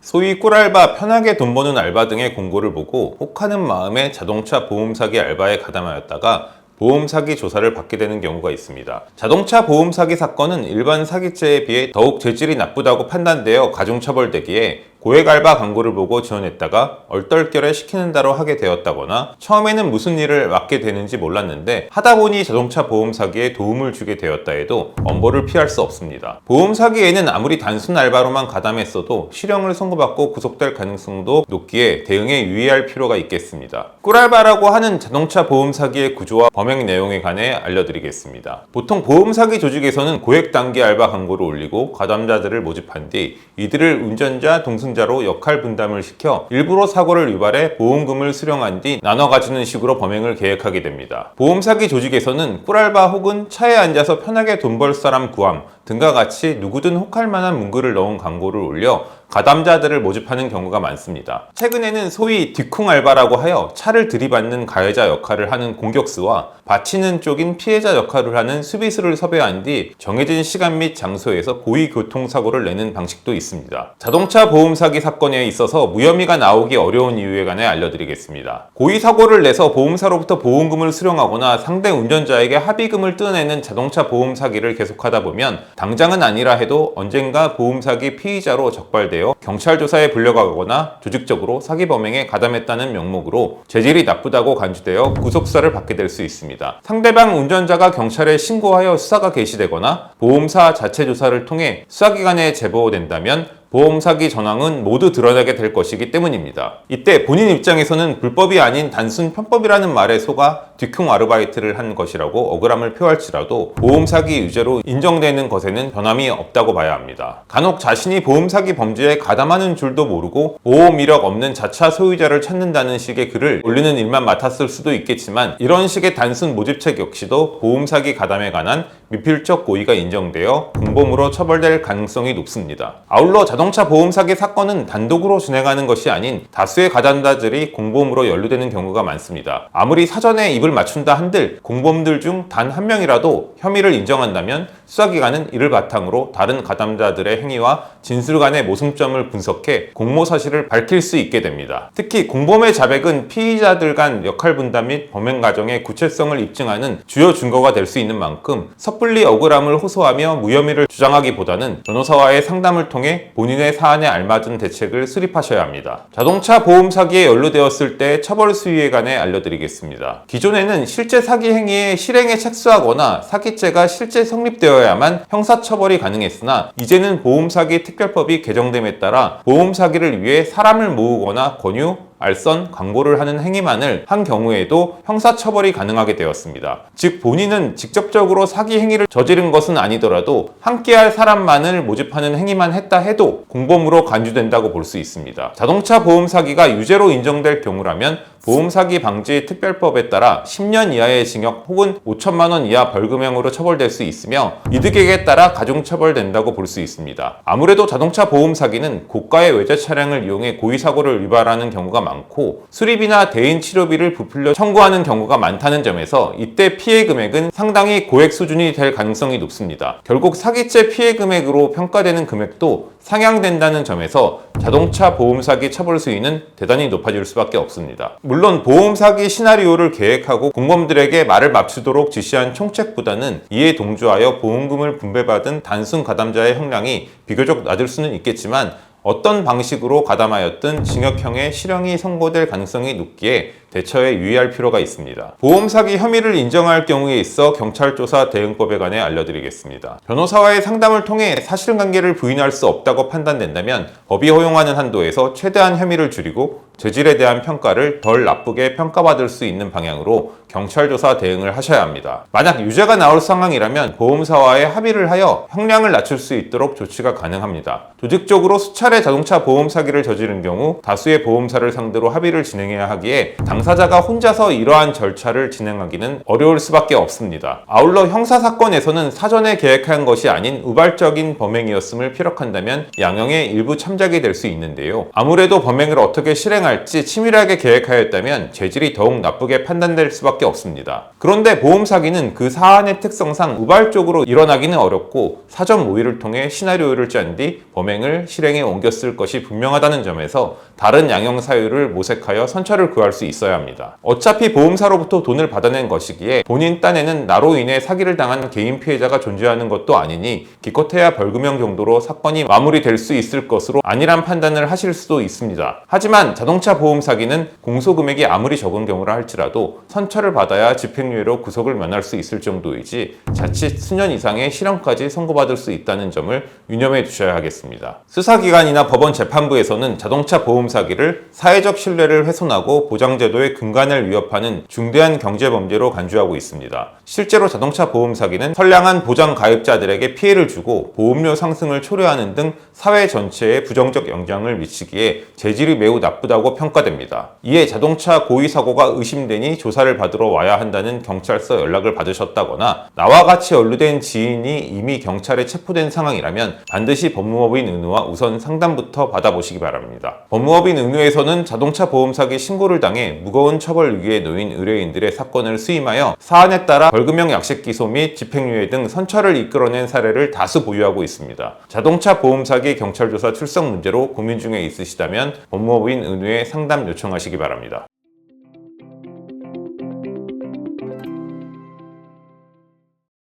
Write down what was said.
소위 꿀알바, 편하게 돈 버는 알바 등의 공고를 보고 혹하는 마음에 자동차 보험 사기 알바에 가담하였다가 보험 사기 조사를 받게 되는 경우가 있습니다. 자동차 보험 사기 사건은 일반 사기죄에 비해 더욱 재질이 나쁘다고 판단되어 가중처벌되기에 고액 알바 광고를 보고 지원했다가 얼떨결에 시키는 대로 하게 되었다거나 처음에는 무슨 일을 맡게 되는지 몰랐는데 하다 보니 자동차 보험 사기에 도움을 주게 되었다 해도 엄벌을 피할 수 없습니다. 보험 사기에는 아무리 단순 알바로만 가담했어도 실형을 선고받고 구속될 가능성도 높기에 대응에 유의할 필요가 있겠습니다. 꿀알바라고 하는 자동차 보험 사기의 구조와 범행 내용에 관해 알려드리겠습니다. 보통 보험 사기 조직에서는 고액 단기 알바 광고를 올리고 가담자들을 모집한 뒤 이들을 운전자, 동승자로 역할 분담을 시켜 일부러 사고를 유발해 보험금을 수령한 뒤 나눠 가지는 식으로 범행을 계획하게 됩니다. 보험 사기 조직에서는 꿀알바 혹은 차에 앉아서 편하게 돈 벌 사람 구함 등과 같이 누구든 혹할 만한 문구를 넣은 광고를 올려 가담자들을 모집하는 경우가 많습니다. 최근에는 소위 뒷쿵 알바라고 하여 차를 들이받는 가해자 역할을 하는 공격수와 받치는 쪽인 피해자 역할을 하는 수비수를 섭외한 뒤 정해진 시간 및 장소에서 고의 교통사고를 내는 방식도 있습니다. 자동차 보험 사기 사건에 있어서 무혐의가 나오기 어려운 이유에 관해 알려드리겠습니다. 고의 사고를 내서 보험사로부터 보험금을 수령하거나 상대 운전자에게 합의금을 뜯어내는 자동차 보험 사기를 계속하다 보면 당장은 아니라 해도 언젠가 보험 사기 피의자로 적발되어 경찰 조사에 불려가거나 조직적으로 사기 범행에 가담했다는 명목으로 재질이 나쁘다고 간주되어 구속수사를 받게 될 수 있습니다. 상대방 운전자가 경찰에 신고하여 수사가 개시되거나 보험사 자체 조사를 통해 수사기관에 제보된다면 보험 사기 전황은 모두 드러나게 될 것이기 때문입니다. 이때 본인 입장에서는 불법이 아닌 단순 편법이라는 말에 속아 뒷쿵 아르바이트를 한 것이라고 억울함을 표할지라도 보험 사기 유죄로 인정되는 것에는 변함이 없다고 봐야 합니다. 간혹 자신이 보험 사기 범죄에 가담하는 줄도 모르고 보험 이력 없는 자차 소유자를 찾는다는 식의 글을 올리는 일만 맡았을 수도 있겠지만 이런 식의 단순 모집책 역시도 보험 사기 가담에 관한 미필적 고의가 인정되어 공범으로 처벌될 가능성이 높습니다. 아울러 자동차 보험 사기 사건은 단독으로 진행하는 것이 아닌 다수의 가담자들이 공범으로 연루되는 경우가 많습니다. 아무리 사전에 입을 맞춘다 한들 공범들 중 단 한 명이라도 혐의를 인정한다면 수사기관은 이를 바탕으로 다른 가담자들의 행위와 진술 간의 모순점을 분석해 공모 사실을 밝힐 수 있게 됩니다. 특히 공범의 자백은 피의자들 간 역할 분담 및 범행 과정의 구체성을 입증하는 주요 증거가 될 수 있는 만큼 섣불리 억울함을 호소하며 무혐의를 주장하기보다는 변호사와의 상담을 통해 본인의 사안에 알맞은 대책을 수립하셔야 합니다. 자동차 보험 사기에 연루되었을 때 처벌 수위에 관해 알려드리겠습니다. 기존에는 실제 사기 행위의 실행에 착수하거나 사기죄가 실제 성립되어야만 형사처벌이 가능했으나 이제는 보험사기 특별법이 개정됨에 따라 보험사기를 위해 사람을 모으거나 권유, 알선, 광고를 하는 행위만을 한 경우에도 형사처벌이 가능하게 되었습니다. 즉 본인은 직접적으로 사기 행위를 저지른 것은 아니더라도 함께할 사람만을 모집하는 행위만 했다 해도 공범으로 간주된다고 볼 수 있습니다. 자동차 보험 사기가 유죄로 인정될 경우라면 보험사기 방지 특별법에 따라 10년 이하의 징역 혹은 5천만 원 이하 벌금형으로 처벌될 수 있으며 이득액에 따라 가중처벌된다고 볼 수 있습니다. 아무래도 자동차 보험 사기는 고가의 외제 차량을 이용해 고의사고를 유발하는 경우가 많고 수리비나 대인 치료비를 부풀려 청구하는 경우가 많다는 점에서 이때 피해 금액은 상당히 고액 수준이 될 가능성이 높습니다. 결국 사기죄 피해 금액으로 평가되는 금액도 상향된다는 점에서 자동차 보험 사기 처벌 수위는 대단히 높아질 수밖에 없습니다. 물론 보험 사기 시나리오를 계획하고 공범들에게 말을 맞추도록 지시한 총책보다는 이에 동조하여 보험금을 분배받은 단순 가담자의 형량이 비교적 낮을 수는 있겠지만 어떤 방식으로 가담하였든 징역형의 실형이 선고될 가능성이 높기에 대처에 유의할 필요가 있습니다. 보험 사기 혐의를 인정할 경우에 있어 경찰조사 대응법에 관해 알려드리겠습니다. 변호사와의 상담을 통해 사실관계를 부인할 수 없다고 판단된다면 법이 허용하는 한도에서 최대한 혐의를 줄이고 죄질에 대한 평가를 덜 나쁘게 평가받을 수 있는 방향으로 경찰조사 대응을 하셔야 합니다. 만약 유죄가 나올 상황이라면 보험사와의 합의를 하여 형량을 낮출 수 있도록 조치가 가능합니다. 조직적으로 수차례 자동차 보험 사기를 저지른 경우 다수의 보험사를 상대로 합의를 진행해야 하기에 당사자가 혼자서 이러한 절차를 진행하기는 어려울 수밖에 없습니다. 아울러 형사사건에서는 사전에 계획한 것이 아닌 우발적인 범행이었음을 피력한다면 양형의 일부 참작이 될 수 있는데요. 아무래도 범행을 어떻게 실행할 실행할지 치밀하게 계획하였다면 재질이 더욱 나쁘게 판단될 수밖에 없습니다. 그런데 보험 사기는 그 사안의 특성상 우발적으로 일어나기는 어렵고 사전 모의를 통해 시나리오를 짠 뒤 범행을 실행에 옮겼을 것이 분명하다는 점에서 다른 양형 사유를 모색하여 선처를 구할 수 있어야 합니다. 어차피 보험사로부터 돈을 받아낸 것이기에 본인 딴에는 나로 인해 사기를 당한 개인 피해자가 존재하는 것도 아니니 기껏해야 벌금형 정도로 사건이 마무리될 수 있을 것으로 안일한 판단을 하실 수도 있습니다. 하지만 자동차 보험 사기는 공소금액이 아무리 적은 경우라 할지라도 선처를 받아야 집행유예로 구속을 면할 수 있을 정도이지 자칫 수년 이상의 실형까지 선고받을 수 있다는 점을 유념해 두셔야 하겠습니다. 수사기관이나 법원 재판부에서는 자동차 보험 사기를 사회적 신뢰를 훼손하고 보장제도의 근간을 위협하는 중대한 경제범죄로 간주하고 있습니다. 실제로 자동차 보험 사기는 선량한 보장 가입자들에게 피해를 주고 보험료 상승을 초래하는 등 사회 전체에 부정적 영향을 미치기에 재질이 매우 나쁘다고 평가됩니다. 이에 자동차 고의 사고가 의심되니 조사를 받으러 와야 한다는 경찰서 연락을 받으셨다거나 나와 같이 연루된 지인이 이미 경찰에 체포된 상황이라면 반드시 법무법인 의뢰와 우선 상담부터 받아보시기 바랍니다. 법무법인 의뢰에서는 자동차 보험 사기 신고를 당해 무거운 처벌 위기에 놓인 의뢰인들의 사건을 수임하여 사안에 따라 벌금형 약식 기소 및 집행유예 등 선처를 이끌어낸 사례를 다수 보유하고 있습니다. 자동차 보험 사기 경찰 조사 출석 문제로 고민 중에 있으시다면 법무법인 의뢰에 상담 요청하시기 바랍니다.